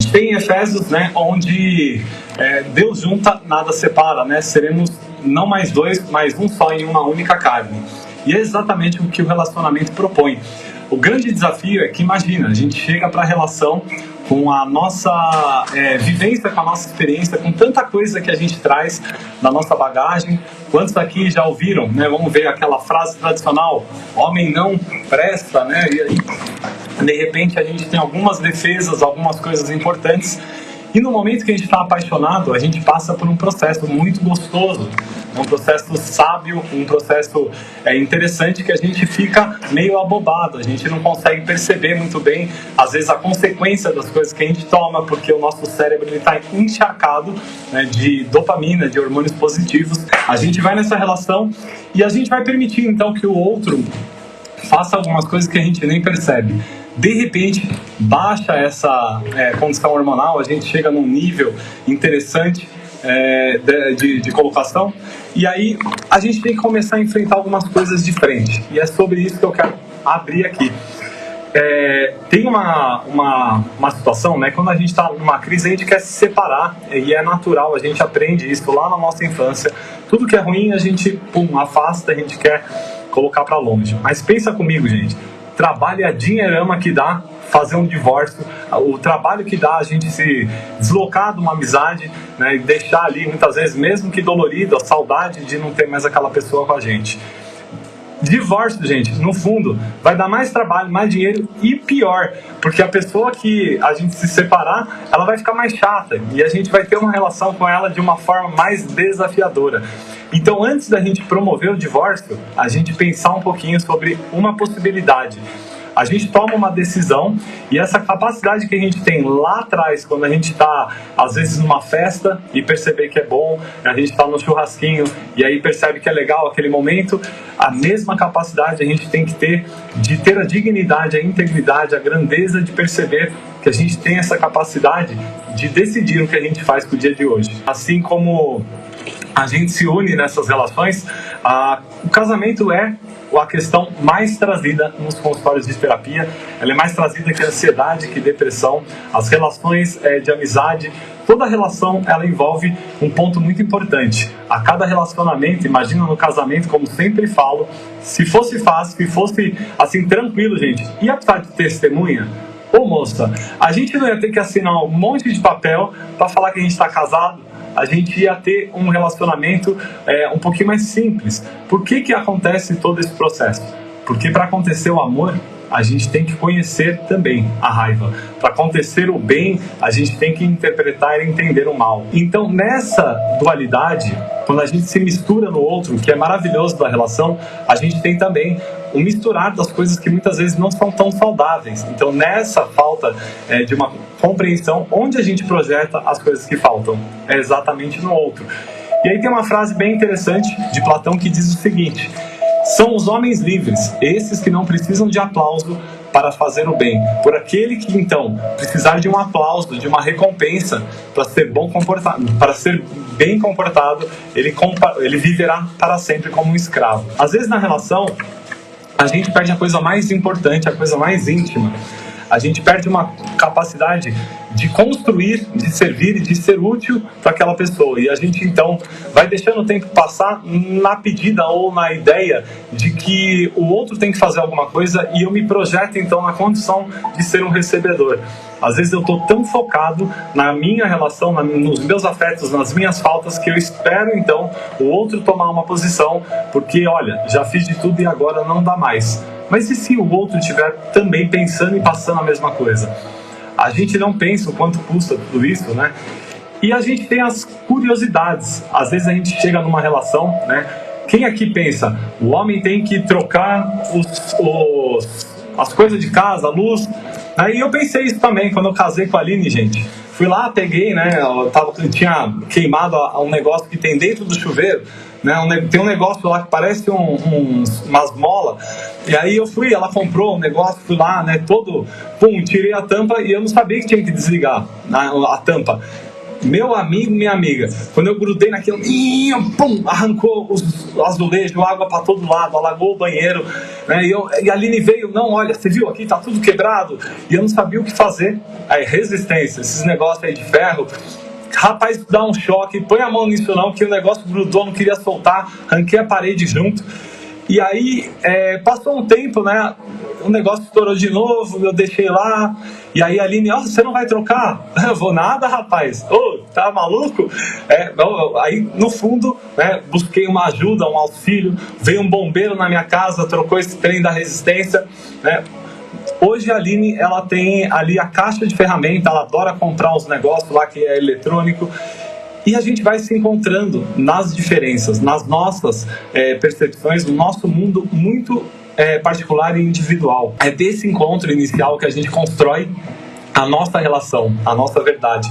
gente tem em Efésios, né, onde Deus junta, nada separa, né? Seremos não mais dois, mas um só em uma única carne. E é exatamente o que o relacionamento propõe. O grande desafio é que, imagina, a gente chega para a relação com a nossa vivência, com a nossa experiência, com tanta coisa que a gente traz da nossa bagagem. Quantos aqui já ouviram, né? Vamos ver aquela frase tradicional, homem não presta, né? E aí, de repente, a gente tem algumas defesas, algumas coisas importantes. E no momento que a gente está apaixonado, a gente passa por um processo muito gostoso, um processo sábio, um processo interessante que a gente fica meio abobado, a gente não consegue perceber muito bem, às vezes, a consequência das coisas que a gente toma, porque o nosso cérebro está encharcado, né, de dopamina, de hormônios positivos. A gente vai nessa relação e a gente vai permitir, então, que o outro faça algumas coisas que a gente nem percebe. De repente, baixa essa condição hormonal, a gente chega num nível interessante de colocação, e aí a gente tem que começar a enfrentar algumas coisas de frente. E é sobre isso que eu quero abrir aqui. Tem uma situação, né, quando a gente está numa crise, a gente quer se separar, e é natural, a gente aprende isso lá na nossa infância. Tudo que é ruim, a gente afasta, a gente quer colocar para longe. Mas pensa comigo, gente. Trabalho é a dinheirama que dá fazer um divórcio, o trabalho que dá a gente se deslocar de uma amizade, né, e deixar ali, muitas vezes, mesmo que dolorido, a saudade de não ter mais aquela pessoa com a gente. Divórcio, gente, no fundo, vai dar mais trabalho, mais dinheiro e pior, porque a pessoa que a gente se separar, ela vai ficar mais chata e a gente vai ter uma relação com ela de uma forma mais desafiadora. Então, antes da gente promover o divórcio, a gente pensar um pouquinho sobre uma possibilidade. A gente toma uma decisão e essa capacidade que a gente tem lá atrás, quando a gente está, às vezes, numa festa e perceber que é bom, a gente está no churrasquinho e aí percebe que é legal aquele momento, a mesma capacidade a gente tem que ter de ter a dignidade, a integridade, a grandeza de perceber que a gente tem essa capacidade de decidir o que a gente faz com o dia de hoje. Assim como a gente se une nessas relações, o casamento é a questão mais trazida nos consultórios de terapia. Ela é mais trazida que a ansiedade, que depressão, as relações de amizade. Toda relação, ela envolve um ponto muito importante. A cada relacionamento, imagina no casamento, como sempre falo, se fosse fácil, se fosse assim tranquilo, gente, ia precisar de testemunha? Ô moça, a gente não ia ter que assinar um monte de papel para falar que a gente está casado? A gente ia ter um relacionamento um pouquinho mais simples. Por que acontece todo esse processo? Porque para acontecer o amor, a gente tem que conhecer também a raiva. Para acontecer o bem, a gente tem que interpretar e entender o mal. Então, nessa dualidade, quando a gente se mistura no outro, que é maravilhoso da relação, a gente tem também um misturar das coisas que muitas vezes não são tão saudáveis. Então, nessa falta de uma compreensão, onde a gente projeta as coisas que faltam? É exatamente no outro. E aí tem uma frase bem interessante de Platão que diz o seguinte: são os homens livres, esses que não precisam de aplauso para fazer o bem. Por aquele que, então, precisar de um aplauso, de uma recompensa para ser bom comportado, para ser bem comportado, ele viverá para sempre como um escravo. Às vezes na relação, a gente perde a coisa mais importante, a coisa mais íntima. A gente perde uma capacidade de construir, de servir e de ser útil para aquela pessoa. E a gente, então, vai deixando o tempo passar na pedida ou na ideia de que o outro tem que fazer alguma coisa e eu me projeto, então, na condição de ser um recebedor. Às vezes eu estou tão focado na minha relação, nos meus afetos, nas minhas faltas, que eu espero, então, o outro tomar uma posição, porque, olha, já fiz de tudo e agora não dá mais. Mas e se o outro estiver também pensando e passando a mesma coisa? A gente não pensa o quanto custa tudo isso, né? E a gente tem as curiosidades. Às vezes a gente chega numa relação, né? Quem aqui pensa, o homem tem que trocar as coisas de casa, a luz? Aí eu pensei isso também, quando eu casei com a Aline, gente. Fui lá, peguei, né? Eu tinha queimado um negócio que tem dentro do chuveiro, né? Tem um negócio lá que parece umas molas. E aí eu fui, ela comprou um negócio, fui lá, né? Tirei a tampa e eu não sabia que tinha que desligar a tampa. Meu amigo, minha amiga, quando eu grudei naquilo, pum, arrancou os azulejos, água para todo lado, alagou o banheiro, né? E a Aline veio, não, olha, você viu aqui, tá tudo quebrado, e eu não sabia o que fazer. Aí, resistência, esses negócios aí de ferro, rapaz, dá um choque, põe a mão nisso não, que o negócio grudou, não queria soltar, arranquei a parede junto. E aí, passou um tempo, né? O negócio estourou de novo, eu deixei lá. E aí a Aline, você não vai trocar? Eu vou nada, rapaz. Tá maluco? Aí, no fundo, né, busquei uma ajuda, um auxílio. Veio um bombeiro na minha casa, trocou esse trem da resistência, né? Hoje a Aline, ela tem ali a caixa de ferramenta, ela adora comprar uns negócios lá que é eletrônico. E a gente vai se encontrando nas diferenças, nas nossas percepções, no nosso mundo muito particular e individual. É desse encontro inicial que a gente constrói a nossa relação, a nossa verdade.